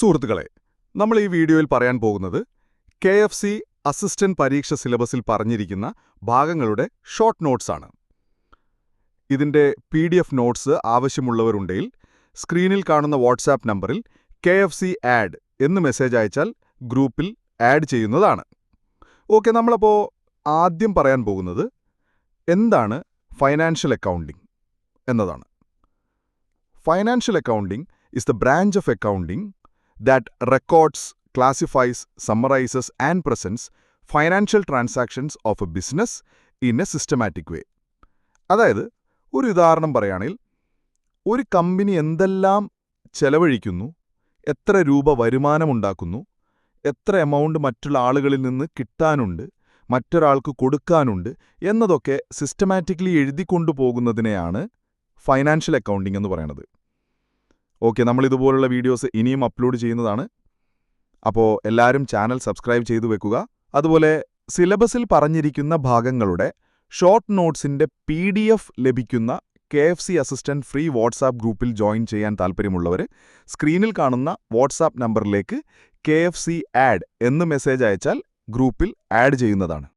സുഹൃത്തുക്കളെ, നമ്മൾ ഈ വീഡിയോയിൽ പറയാൻ പോകുന്നത് KFC അസിസ്റ്റന്റ് പരീക്ഷ സിലബസിൽ പറഞ്ഞിരിക്കുന്ന ഭാഗങ്ങളുടെ ഷോർട്ട് നോട്ട്സ് ആണ്. ഇതിന്റെ PDF നോട്ട്സ് ആവശ്യമുള്ളവരുണ്ടെങ്കിൽ സ്ക്രീനിൽ കാണുന്ന വാട്സാപ്പ് നമ്പറിൽ KFC ആഡ് എന്ന് മെസ്സേജ് അയച്ചാൽ ഗ്രൂപ്പിൽ ആഡ് ചെയ്യുന്നതാണ്. ഓക്കെ, നമ്മളപ്പോൾ ആദ്യം പറയാൻ പോകുന്നത് എന്താണ് ഫൈനാൻഷ്യൽ അക്കൗണ്ടിംഗ് എന്നതാണ്. Financial accounting is the branch of accounting that records, classifies, summarizes and presents financial transactions of a business in a systematic way. അതായത്, ഒരു ഉദാഹരണം പറയുകയാണെങ്കിൽ, ഒരു കമ്പനി എന്തെല്ലാം ചെലവഴിക്കുന്നു, എത്ര രൂപ വരുമാനമുണ്ടാക്കുന്നു, എത്ര എമൗണ്ട് മറ്റുള്ള ആളുകളിൽ നിന്ന് കിട്ടാനുണ്ട്, മറ്റൊരാൾക്ക് കൊടുക്കാനുണ്ട് എന്നതൊക്കെ സിസ്റ്റമാറ്റിക്കലി എഴുതിക്കൊണ്ടുപോകുന്നതിനെയാണ് ഫൈനാൻഷ്യൽ അക്കൗണ്ടിംഗ് എന്ന് പറയുന്നത്. ഓക്കെ, നമ്മളിതുപോലുള്ള വീഡിയോസ് ഇനിയും അപ്ലോഡ് ചെയ്യുന്നതാണ്. അപ്പോൾ എല്ലാവരും ചാനൽ സബ്സ്ക്രൈബ് ചെയ്തു വെക്കുക. അതുപോലെ സിലബസിൽ പറഞ്ഞിരിക്കുന്ന ഭാഗങ്ങളുടെ ഷോർട്ട് നോട്ട്സിൻ്റെ PDF ലഭിക്കുന്ന KFC അസിസ്റ്റന്റ് ഫ്രീ വാട്സാപ്പ് ഗ്രൂപ്പിൽ ജോയിൻ ചെയ്യാൻ താൽപ്പര്യമുള്ളവർ സ്ക്രീനിൽ കാണുന്ന വാട്സാപ്പ് നമ്പറിലേക്ക് KFC ആഡ് എന്ന് മെസ്സേജ് അയച്ചാൽ ഗ്രൂപ്പിൽ ആഡ് ചെയ്യുന്നതാണ്.